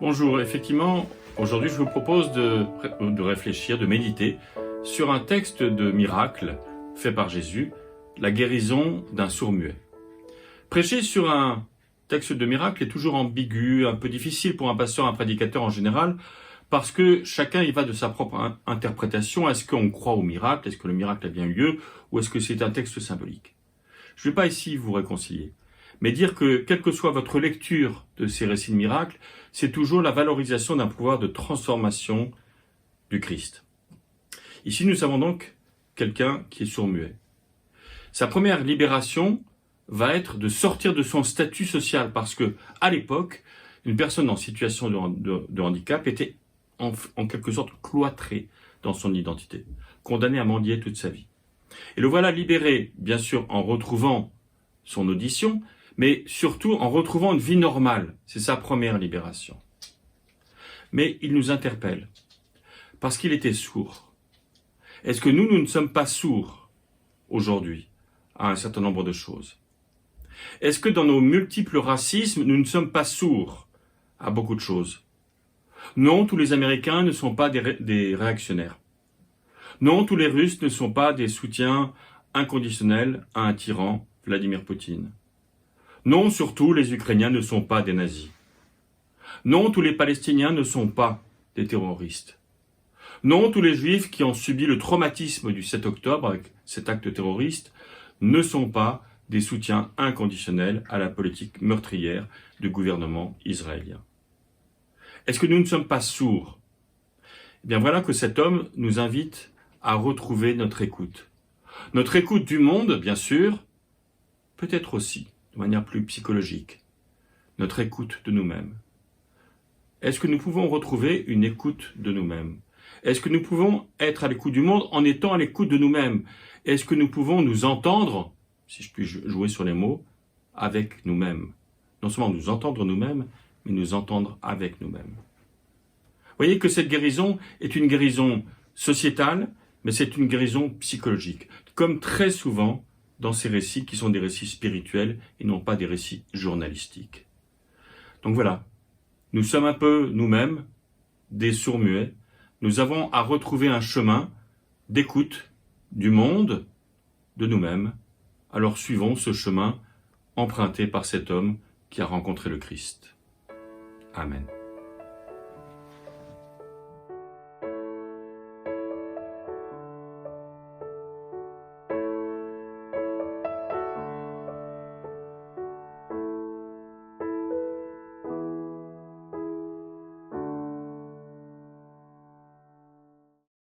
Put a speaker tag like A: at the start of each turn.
A: Bonjour, effectivement, aujourd'hui je vous propose de réfléchir, de méditer sur un texte de miracle fait par Jésus, la guérison d'un sourd-muet. Prêcher sur un texte de miracle est toujours ambigu, un peu difficile pour un pasteur, un prédicateur en général, parce que chacun y va de sa propre interprétation. Est-ce qu'on croit au miracle? Est-ce que le miracle a bien eu lieu? Ou est-ce que c'est un texte symbolique? Je ne vais pas ici vous réconcilier, mais dire que quelle que soit votre lecture de ces récits de miracles, c'est toujours la valorisation d'un pouvoir de transformation du Christ. Ici, nous avons donc quelqu'un qui est sourd-muet. Sa première libération va être de sortir de son statut social, parce que à l'époque, une personne en situation de handicap était en quelque sorte cloîtrée dans son identité, condamnée à mendier toute sa vie. Et le voilà libéré, bien sûr, en retrouvant son audition, mais surtout en retrouvant une vie normale. C'est sa première libération. Mais il nous interpelle, parce qu'il était sourd. Est-ce que nous ne sommes pas sourds aujourd'hui à un certain nombre de choses? Est-ce que dans nos multiples racismes, nous ne sommes pas sourds à beaucoup de choses? Non, tous les Américains ne sont pas des réactionnaires. Non, tous les Russes ne sont pas des soutiens inconditionnels à un tyran, Vladimir Poutine. Non, surtout, les Ukrainiens ne sont pas des nazis. Non, tous les Palestiniens ne sont pas des terroristes. Non, tous les Juifs qui ont subi le traumatisme du 7 octobre avec cet acte terroriste ne sont pas des soutiens inconditionnels à la politique meurtrière du gouvernement israélien. Est-ce que nous ne sommes pas sourds? Eh bien voilà que cet homme nous invite à retrouver notre écoute. Notre écoute du monde, bien sûr, peut-être aussi, de manière plus psychologique, notre écoute de nous-mêmes. Est-ce que nous pouvons retrouver une écoute de nous-mêmes? Est-ce que nous pouvons être à l'écoute du monde en étant à l'écoute de nous-mêmes? Est-ce que nous pouvons nous entendre, si je puis jouer sur les mots, avec nous-mêmes? Non seulement nous entendre nous-mêmes, mais nous entendre avec nous-mêmes. Vous voyez que cette guérison est une guérison sociétale, mais c'est une guérison psychologique, comme très souvent dans ces récits qui sont des récits spirituels et non pas des récits journalistiques. Donc voilà, nous sommes un peu nous-mêmes des sourds-muets. Nous avons à retrouver un chemin d'écoute du monde, de nous-mêmes. Alors suivons ce chemin emprunté par cet homme qui a rencontré le Christ. Amen.